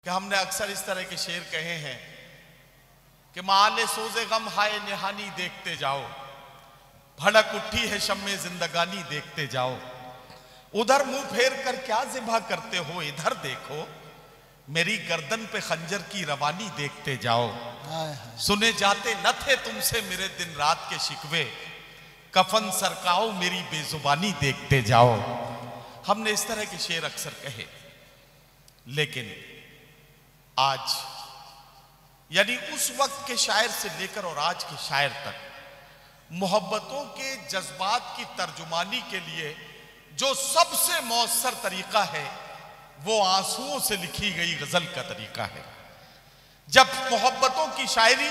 कि हमने अक्सर इस तरह के शेर कहे हैं कि माले सोजे गम हाय निहानी देखते जाओ, भड़क उठी है शम्मे जिंदगानी देखते जाओ, उधर मुंह फेर कर क्या ज़िबा करते हो, इधर देखो मेरी गर्दन पे खंजर की रवानी देखते जाओ। सुने जाते न थे तुमसे मेरे दिन रात के शिकवे, कफन सरकाओ मेरी बेजुबानी देखते जाओ। हमने इस तरह के शेर अक्सर कहे, लेकिन आज यानी उस वक्त के शायर से लेकर और आज के शायर तक मोहब्बतों के जज्बात की तर्जुमानी के लिए जो सबसे मौसर तरीका है वो आंसुओं से लिखी गई गजल का तरीका है। जब मोहब्बतों की शायरी,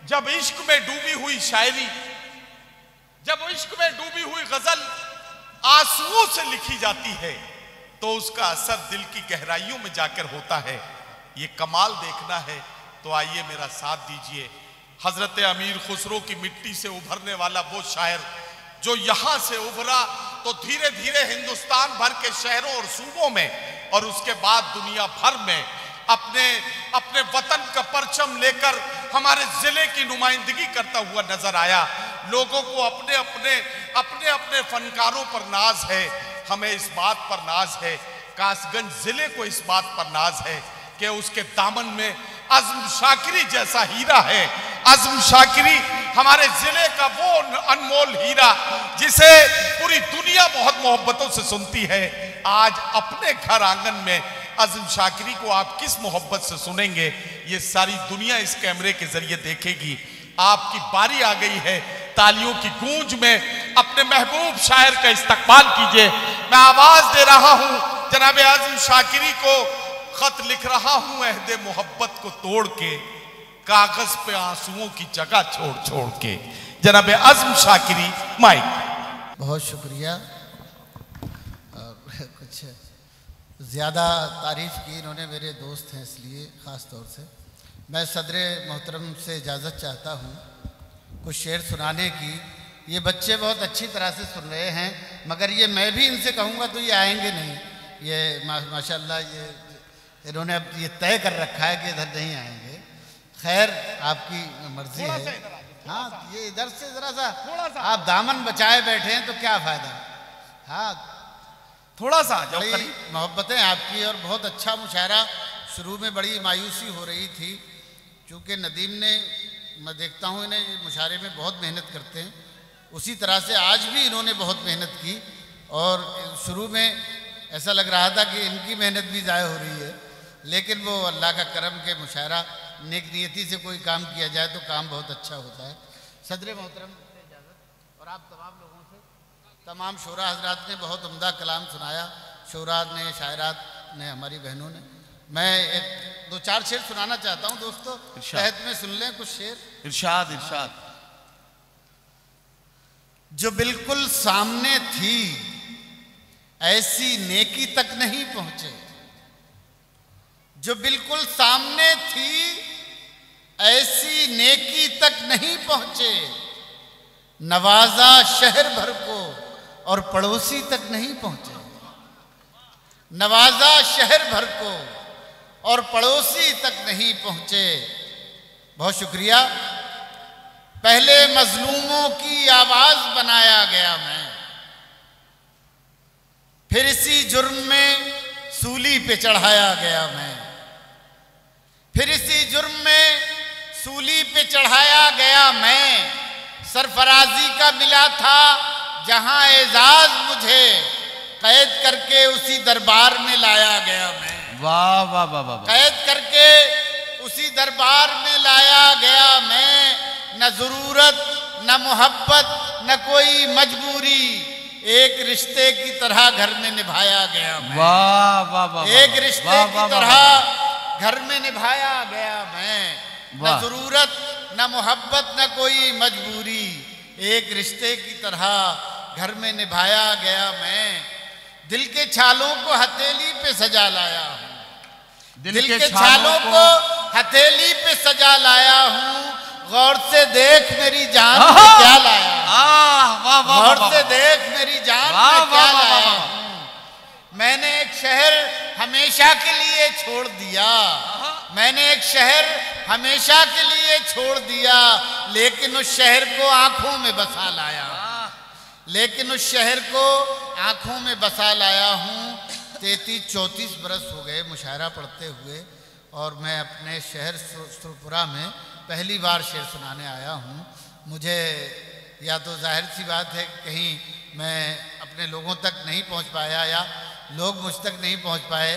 जब इश्क में डूबी हुई शायरी, जब इश्क में डूबी हुई गजल आंसुओं से लिखी जाती है तो उसका असर दिल की गहराइयों में जाकर होता है। ये कमाल देखना है तो आइए मेरा साथ दीजिए। हजरत अमीर खुसरो की मिट्टी से उभरने वाला वो शायर जो यहां से उभरा तो धीरे धीरे हिंदुस्तान भर के शहरों और सूबों में और उसके बाद दुनिया भर में अपने अपने वतन का परचम लेकर हमारे जिले की नुमाइंदगी करता हुआ नजर आया। लोगों को अपने अपने अपने अपने फनकारों पर नाज है। हमें इस बात पर नाज है, कासगंज जिले को इस बात पर नाज है कि उसके दामन में अज़्म शाकिरी जैसा हीरा है। अज़्म शाकिरी हमारे जिले का वो अनमोल हीरा जिसे पूरी दुनिया बहुत मोहब्बतों से सुनती है। आज अपने घर आंगन में अज़्म शाकिरी को आप किस मोहब्बत से सुनेंगे, ये सारी दुनिया इस कैमरे के जरिए देखेगी। आपकी बारी आ गई है, तालियों की गूंज में अपने महबूब शायर का इस्तकबाल कीजिए। मैं आवाज दे रहा हूं जनाब अज़्म शाकिरी को, खत लिख रहा हूं अहदे मोहब्बत को तोड़ के, कागज पे आंसुओं की जगह छोड़ छोड़ के। जनाब अज़्म शाकिरी, माइक। बहुत शुक्रिया। कुछ ज़्यादा तारीफ़ की इन्होंने, मेरे दोस्त हैं इसलिए ख़ास तौर से मैं सदरे मोहतरम से इजाज़त चाहता हूँ कुछ शेर सुनाने की। ये बच्चे बहुत अच्छी तरह से सुन रहे हैं, मगर ये मैं भी इनसे कहूँगा तो ये आएंगे नहीं। ये माशाल्लाह ये इन्होंने अब ये तय कर रखा है कि इधर नहीं आएंगे। खैर आपकी मर्जी है। हाँ, ये इधर से ज़रा सा आप दामन बचाए बैठे हैं तो क्या फ़ायदा। हाँ, थोड़ा सा बड़ी मोहब्बतें आपकी और बहुत अच्छा मुशायरा। शुरू में बड़ी मायूसी हो रही थी क्योंकि नदीम ने, मैं देखता हूँ इन्हें मुशायरे में बहुत मेहनत करते हैं, उसी तरह से आज भी इन्होंने बहुत मेहनत की और शुरू में ऐसा लग रहा था कि इनकी मेहनत भी ज़ाय हो रही है, लेकिन वो अल्लाह का करम के मुशायरा नेक नियति से कोई काम किया जाए तो काम बहुत अच्छा होता है। सदर मोहतरम से इजाज़त और आप तमाम लोगों से, तमाम शोरा हजरात ने बहुत उम्दा कलाम सुनाया, शोरा ने, शायरात ने, हमारी बहनों ने। मैं एक दो चार शेर सुनाना चाहता हूँ दोस्तों, तहत में सुन लें कुछ शेर। इरशाद इरशाद। जो बिल्कुल सामने थी ऐसी नेकी तक नहीं पहुंचे, जो बिल्कुल सामने थी ऐसी नेकी तक नहीं पहुंचे, नवाजा शहर भर को और पड़ोसी तक नहीं पहुंचे, नवाजा शहर भर को और पड़ोसी तक नहीं पहुंचे। बहुत शुक्रिया। पहले मजलूमों की आवाज बनाया गया मैं, फिर इसी जुर्म में सूली पे चढ़ाया गया मैं, फिर इसी जुर्म में सूली पे चढ़ाया गया मैं। सरफराजी का मिला था जहां एजाज मुझे, कैद करके उसी दरबार में लाया गया मैं। वाह वाह वाह वाह। कैद करके उसी दरबार में लाया गया मैं। न जरूरत न मोहब्बत न कोई मजबूरी, एक रिश्ते की तरह घर में निभाया गया मैं। वाह वाह वाह। एक रिश्ते की तरह घर में निभाया गया मैं। न जरूरत न मोहब्बत न कोई मजबूरी, एक रिश्ते की तरह घर में निभाया गया मैं। दिल के छालों को हथेली पे सजा लाया हूँ, दिल के छालों को हथेली पे सजा लाया हूँ। गौर से देख मेरी जान में क्या लाया, गौर से देख मेरी जान में क्या लाया हूँ। मैंने एक शहर हमेशा हमेशा के लिए छोड़ दिया। मैंने एक शहर हमेशा के लिए छोड़ दिया, लेकिन उस शहर को आंखों में बसा लाया। लेकिन उस शहर को आंखों में बसा लाया हूँ। 33-34 बरस हो गए मुशायरा पढ़ते हुए, और मैं अपने शहर सुरपुरा में पहली बार शेर सुनाने आया हूँ। मुझे या तो जाहिर सी बात है कहीं मैं अपने लोगों तक नहीं पहुँच पाया या लोग मुझ तक नहीं पहुँच पाए,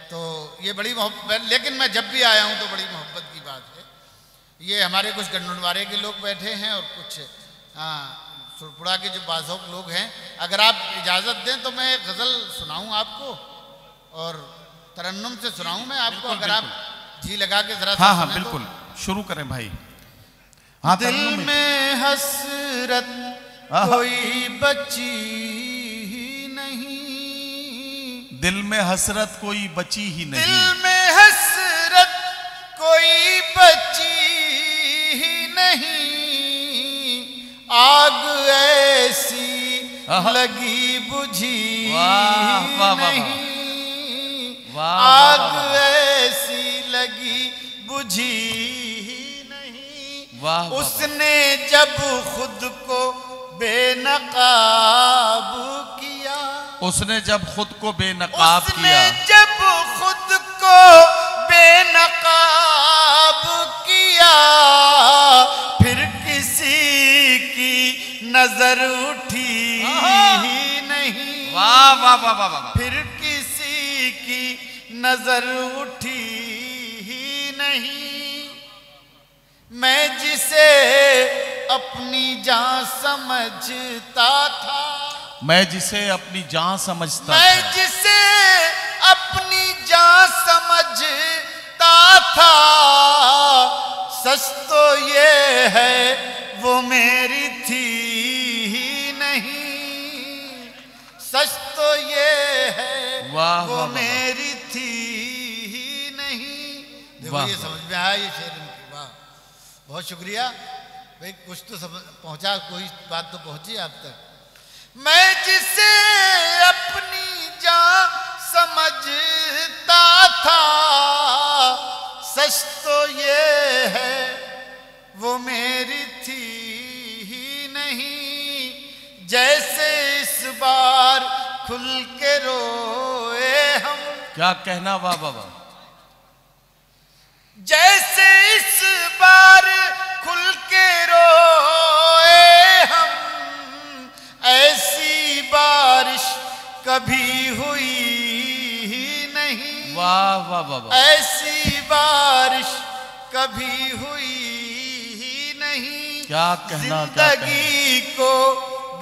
तो ये बड़ी मोहब्बत, लेकिन मैं जब भी आया हूँ तो बड़ी मोहब्बत की बात है। ये हमारे कुछ गंडुनवारे के लोग बैठे हैं और कुछ सुरपुरा के जो बाज़ौक़ लोग हैं। अगर आप इजाज़त दें तो मैं गज़ल सुनाऊँ आपको, और तरन्नुम से सुनाऊँ मैं आपको, अगर आप जी लगा के ज़रा। हाँ हाँ बिल्कुल, शुरू करें भाई। हाँ, दिल में हसरत कोई बची ही नहीं, दिल में हसरत कोई बची ही नहीं, दिल में हसरत कोई बची ही नहीं, आग ऐसी लगी बुझी नहीं, आग ऐसी लगी बुझी ही नहीं। उसने जब खुद को बेनकाब किया, उसने जब खुद को बेनकाब किया, जब खुद को बेनकाब किया, फिर किसी की नजर उठी ही नहीं। वाह वाह वाह वाह वाह। फिर किसी की नजर उठी ही नहीं। मैं जिसे अपनी जान समझता था, मैं जिसे अपनी जान समझता था, मैं जिसे अपनी जान समझता था, सच तो ये है वो मेरी थी ही नहीं, सच तो ये है वो मेरी थी ही नहीं। देखो ये समझ में आया ये शेर इनकी। वाह, बहुत शुक्रिया भाई, कुछ तो पहुंचा, कोई बात तो पहुंची आप तक। मैं जिसे अपनी जान समझता था, सच तो ये है वो मेरी थी ही नहीं। जैसे इस बार खुल के रोए हम, क्या कहना, वाह वाह वाह। जैसे इस बार खुल के रोए हम, ऐसी बारिश कभी हुई ही नहीं। वाह वाह वाह वाह। ऐसी बारिश कभी हुई ही नहीं। क्या कहना, जिंदगी को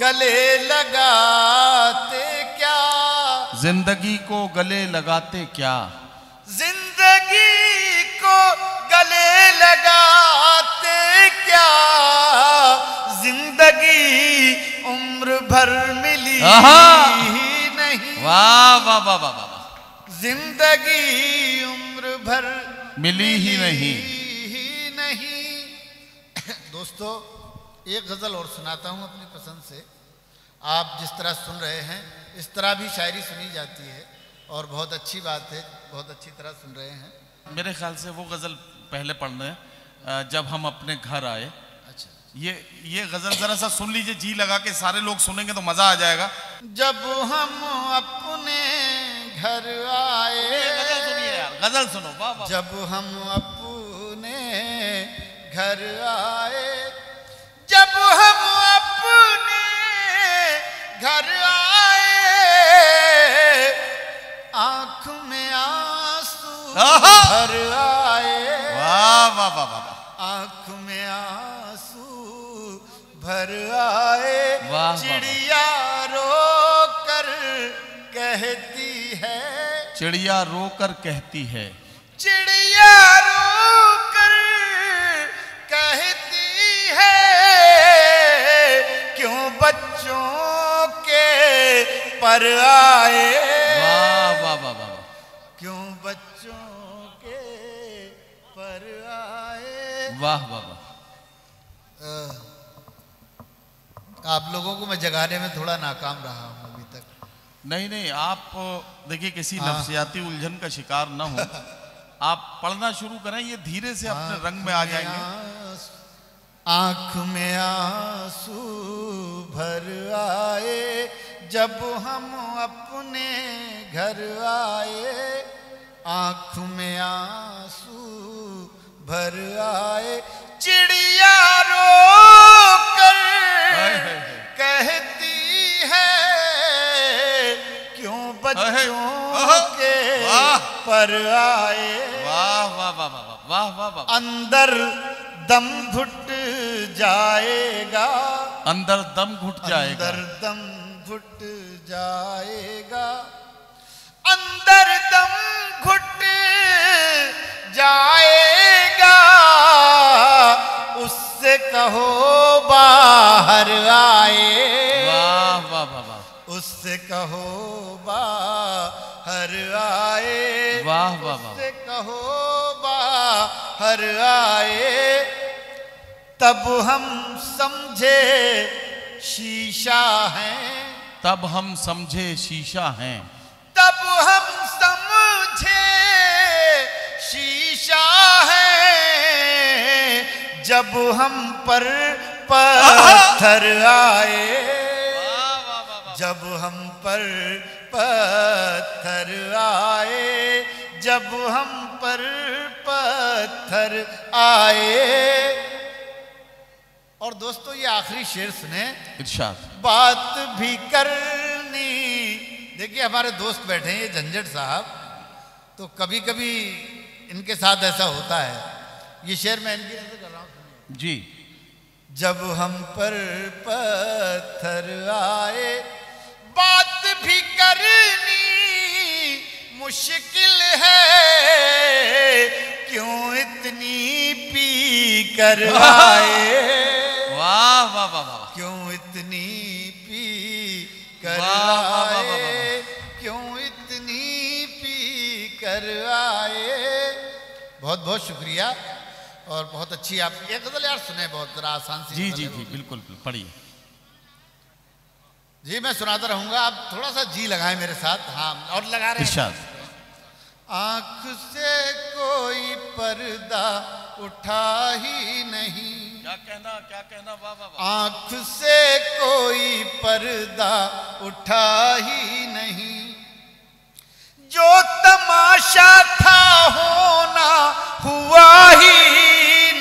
गले लगाते क्या, जिंदगी को गले लगाते क्या, जिंदगी को गले लगाते क्या, जिंदगी उम्र भर मिली ही नहीं। वाह वाह वाह वाह वाह। जिंदगी उम्र भर मिली ही नहीं। दोस्तों, एक गजल और सुनाता हूं अपनी पसंद से। आप जिस तरह सुन रहे हैं इस तरह भी शायरी सुनी जाती है, और बहुत अच्छी बात है, बहुत अच्छी तरह सुन रहे हैं। मेरे ख्याल से वो गजल पहले पढ़ना है जब हम अपने घर आए। अच्छा, ये गजल जरा सा सुन लीजिए, जी लगा के, सारे लोग सुनेंगे तो मजा आ जाएगा। जब हम अपने घर आए, गजल सुनिए यार, गजल सुनो। वाह वाह। जब हम अपने घर आए, जब हम अपने घर आए, आंख में आंसू भर आए। वाह वाह वाह वाह। आंख में आंसू भर आए। चिड़िया रो कर कहती है, चिड़िया रो कर कहती है, चिड़िया रो कर कहती है, क्यों बच्चों के पर आए। वाह वाह वाह वाह। क्यों बच्चों के पर आए। वाह वाह वाह। आप लोगों को मैं जगाने में थोड़ा नाकाम रहा हूं अभी तक। नहीं नहीं, आप देखिए किसी नफ्सियाती उलझन का शिकार ना हो, आप पढ़ना शुरू करें, ये धीरे से अपने रंग में आ जाएंगे। आँख में आंसू भर आए जब हम अपने घर आए, आँख में आंसू भर आए, चिड़िया रो कर कहती है क्यों बच्चों के पर आए। वाह वाह वाह वाह वाह वाह वाह। अंदर दम घुट जाएगा, अंदर दम घुट जाएगा, अंदर दम घुट जाएगा, अंदर दम घुट जाएगा, उससे कहो बाहर आए। वाह वाह वाह वाह। उससे कहो बाहर आए, वाह वाह वाह। उससे कहो बाहर आए, तब हम समझे शीशा हैं, तब हम समझे शीशा हैं, तब हम समझे शीशा है, जब हम पर पत्थर आए, जब हम पर पत्थर आए, जब हम पर पत्थर आए। और दोस्तों ये आखिरी शेर सुने, इरशाद। बात भी करनी, देखिए हमारे दोस्त बैठे हैं ये झंझट साहब, तो कभी कभी इनके साथ ऐसा होता है। ये शेर मैं इनकी नजर कर रहा हूँ जी। जब हम पर पत्थर आए, बात भी करनी मुश्किल है, क्यों इतनी पी कर आए। वाह वाह वाह वाह। क्यों इतनी पी कर आए, क्यों इतनी पी कर आए। बहुत बहुत शुक्रिया और बहुत अच्छी आप ये गजल यार सुने, बहुत जरा आसान सी। जी जी जी बिल्कुल पढ़िए जी, मैं सुनाता रहूंगा, आप थोड़ा सा जी लगाएं मेरे साथ। हाँ, और लगा रहे हैं। आँख से कोई पर्दा उठा ही नहीं, क्या कहना वाह वाह वाह। आँख से कोई पर्दा उठा ही नहीं, जो तमाशा था होना हुआ ही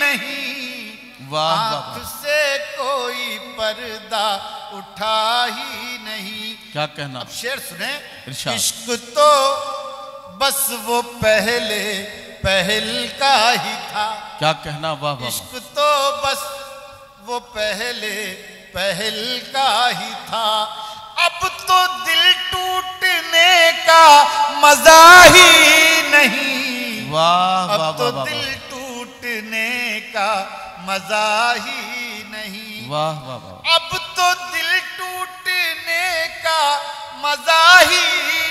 नहीं। आँख से कोई पर्दा उठा ही नहीं। क्या कहना। अब शेर सुने। इरशाद। इश्क तो बस वो पहले पहल का ही था। क्या कहना वाह वाह। इश्क तो बस वो पहले पहल का ही था, अब तो दिल टूटने का मजा ही नहीं। वाह वाह। अब तो दिल टूटने का मजा ही नहीं। वाह वाह वाह। अब तो दिल टूटने का मजा ही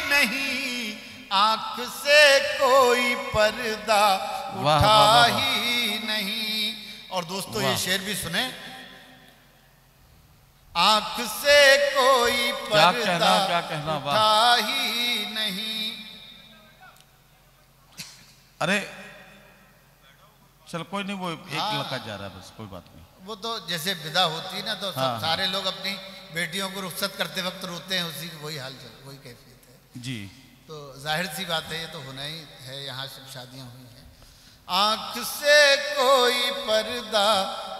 नहीं, आंख से कोई पर्दा उठा ही नहीं। और दोस्तों ये शेर भी सुने। आंख से कोई पर्दा उठा ही नहीं। अरे चल कोई नहीं, वो एक लड़का जा रहा है बस, कोई बात नहीं। वो तो जैसे विदा होती है ना, तो सब सारे लोग अपनी बेटियों को रुखसत करते वक्त रोते हैं, उसी वही हाल चल वही कैफियत है जी। तो जाहिर सी बात है, ये तो होना ही है, यहाँ सब शादियाँ हुई हैं। आंख से कोई पर्दा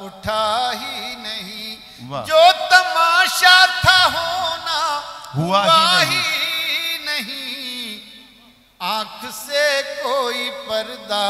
उठा ही नहीं, जो तमाशा था होना हुआ ही नहीं। आंख से कोई पर्दा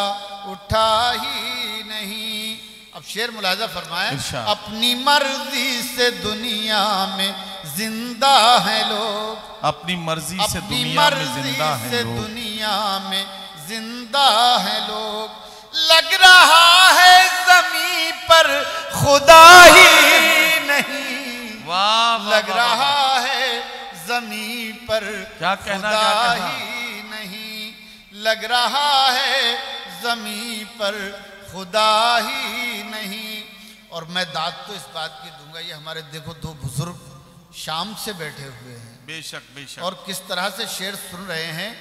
उठा ही नहीं। अब शेर मुलाजा फरमाए। अपनी मर्जी से दुनिया में जिंदा है लोग, अपनी मर्जी से दुनिया में जिंदा है लोग, दुनिया में जिंदा है लोग। लग रहा है जमीन पर खुदा ही नहीं। वाह। लग रहा है जमीन पर खुदा ही नहीं। लग रहा है जमीन पर खुदा ही नहीं। और मैं दाद तो इस बात की दूंगा, ये हमारे देखो दो बुजुर्ग शाम से बैठे हुए हैं, बेशक बेशक, और किस तरह से शेर सुन रहे हैं,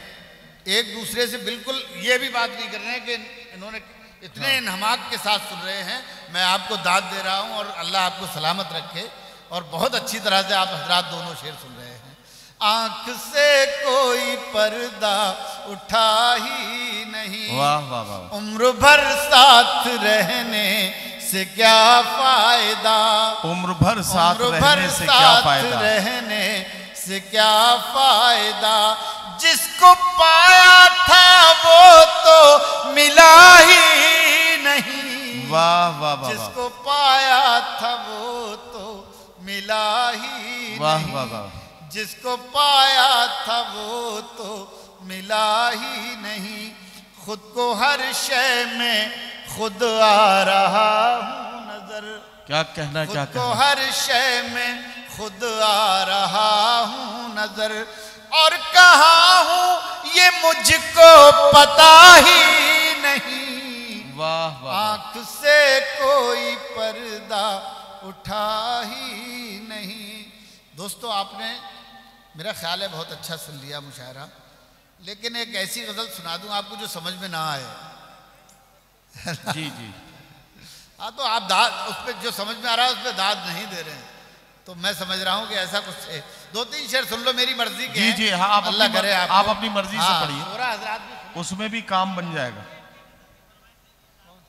एक दूसरे से बिल्कुल ये भी बात नहीं कर रहे हैं कि इन्होंने इतने इन्हमाक के साथ सुन रहे हैं, मैं आपको दाद दे रहा हूं और अल्लाह आपको सलामत रखे, और बहुत अच्छी तरह से आप हजरात दोनों शेर सुन रहे हैं। आंख से कोई पर्दा उठा ही नहीं, वाह वाह वाह, उम्र भर साथ रहने से क्या फायदा, उम्र भर साथ रहने से क्या फायदा, रहने से क्या फायदा, जिसको पाया था वो तो मिला ही नहीं, वाह वाह वाह, जिसको पाया था वो तो मिला ही वाह नहीं, वाह वाह, जिसको पाया था वो तो मिला ही नहीं, खुद को हर शय में खुद आ रहा हूँ नजर, क्या कहना, क्या खुद को कहना, हर शय में खुद आ रहा हूँ नजर, और कहाँ हूँ ये मुझको पता ही नहीं, वाह वाह, आंख से कोई पर्दा उठा ही नहीं। दोस्तों, आपने मेरा ख्याल है बहुत अच्छा सुन लिया मुशायरा, लेकिन एक ऐसी गज़ल सुना दूं आपको जो समझ में ना आए। जी जी, हाँ, तो आप दाद उस पर जो समझ में आ रहा है उस पर दाद नहीं दे रहे हैं, तो मैं समझ रहा हूँ कि ऐसा कुछ है। 2-3 शेर सुन लो, मेरी मर्जी के जी हैं। जी, हाँ, आप अल्लाह अपनी करे आप अपनी मर्जी से हाँ, पढ़िए, पूरा हजरात भी उसमें भी काम बन जाएगा।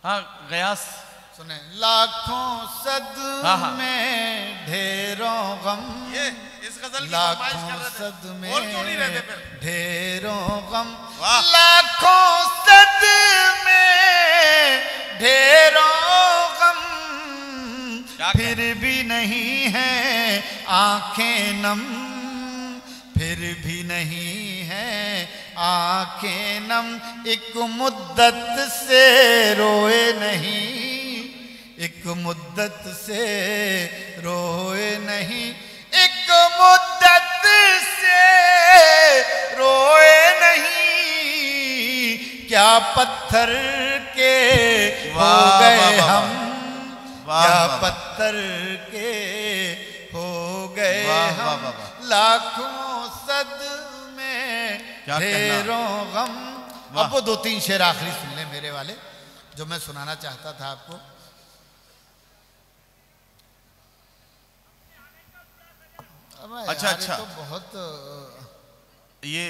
हाँ, गयास सुने। लाखों सद हाँ, हाँ। में ढेरों गम, ये इस गजल की लाखों फरमाइश कर रहे थे, सद में और क्यों नहीं रहते फिर? ढेरों गम, वाह। लाखों सद में ढेरों गम, क्या फिर भी नहीं है आंखें नम, फिर भी नहीं है आंखें नम, एक मुद्दत से रोए नहीं, एक मुद्दत से रोए नहीं, एक मुद्दत से रोए नहीं, क्या पत्थर के हो वाह, गए वाह, वाह, हम, वाह, क्या वाह, पत्थर के हो गए वाह, वाह, हम, वाह, वाह। लाखों सद में क्या कहना। ढेरों गम। वाह। अब वो 2-3 शेर आखिरी सुन ले मेरे वाले, जो मैं सुनाना चाहता था आपको। अच्छा, यार, अच्छा। तो बहुत ये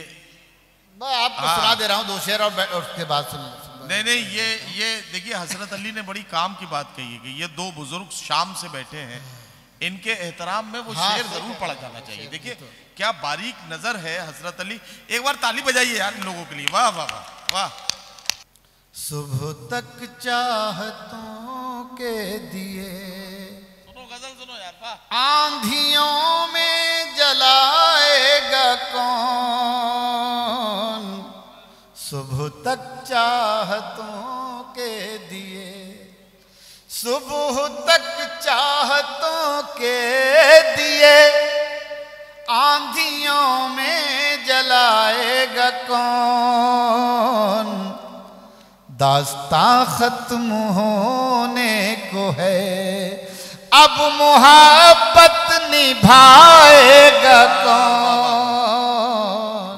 मैं आपको हाँ। सुना दे रहा हूँ 2 शेर, और उसके बाद सुन नहीं नहीं, ये देखिए, हजरत अली ने बड़ी काम की बात कही है कि ये 2 बुजुर्ग शाम से बैठे हैं, इनके एहतराम में वो हाँ, शेर सही जरूर कहा, पढ़ा जाना चाहिए। शेर देखिए तो। क्या बारीक नजर है हजरत अली, एक बार ताली बजाइए यार इन लोगों के लिए, वाह वाह वाह वाह। सुबह तक चाहतों के दिए, सुनो गजल सुनो यार, वाह। आंधियों में जलाएगा कौन, सुबह तक चाहतों के दिए, सुबह तक चाहतों के दिए, आंधियों में जलाएगा कौन, दास्तां खत्म होने को है, अब मोहब्बत निभाएगा कौन,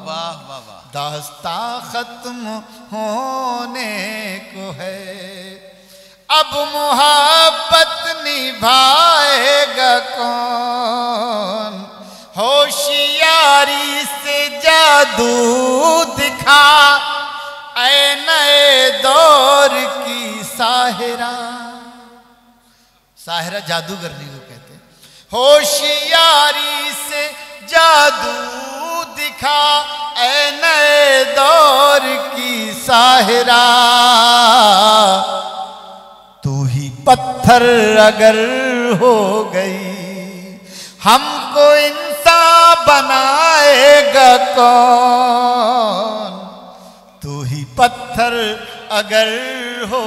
वाह वाह वाह, दास्तां खत्म होने को है, अब मोहब्बत निभाएगा कौन, होशियारी से जादू दिखा ऐ नए दौर की साहिरा, साहिरा जादूगरनी को कहते हैं, होशियारी से जादू दिखा ऐ नए दौर की साहिरा, तू ही पत्थर अगर हो गई हमको इंसान बनाएगा कौन, तू ही पत्थर अगर हो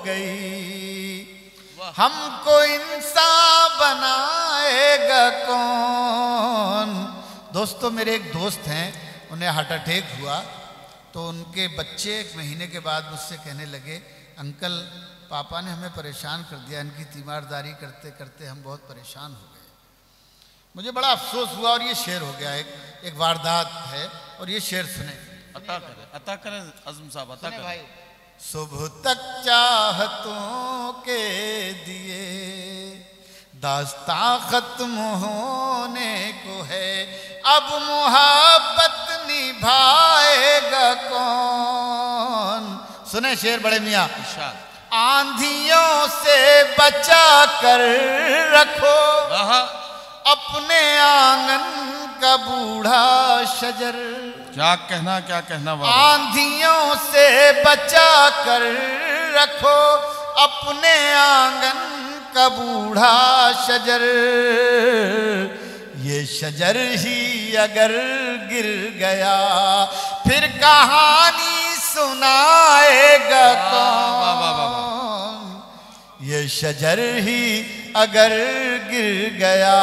गई हमको इंसान बनाएगा कौन। दोस्तों, मेरे एक दोस्त हैं, उन्हें हार्ट अटैक हुआ, तो उनके बच्चे 1 महीने के बाद मुझसे कहने लगे, अंकल पापा ने हमें परेशान कर दिया, इनकी तीमारदारी करते करते हम बहुत परेशान हो गए। मुझे बड़ा अफसोस हुआ और ये शेर हो गया, एक वारदात है और ये शेर सुने। अता करें आजम साहब, अता करें भाई। सुबह तक चाहतों के दिए दास्तां खत्म होने को है, अब मोहब्बत निभाएगा कौन। सुने शेर बड़े मियाँ। आंधियों से बचा कर रखो अपने आंगन का बूढ़ा शजर। क्या कहना आंधियों से बचा कर रखो अपने आंगन का बूढ़ा शजर। ये शजर ही अगर गिर गया फिर कहानी सुनाएगा कौन। ये शजर ही अगर गिर गया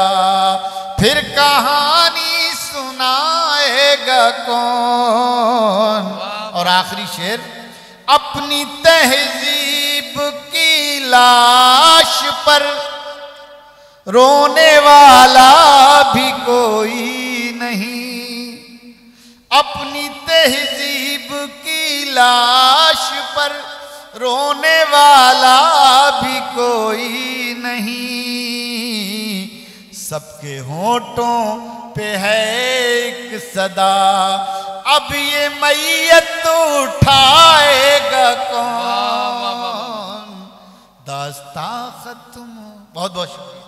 फिर कहानी सुनाएगा कौन। और आखिरी शेर। अपनी तहजीब की लाश पर रोने वाला भी कोई नहीं। अपनी तहजीब की लाश पर रोने वाला भी कोई नहीं। सबके होठों पे है एक सदा, अब ये मैयत उठाएगा कौन। दास्तां खत्म। बहुत बहुत शुक्रिया।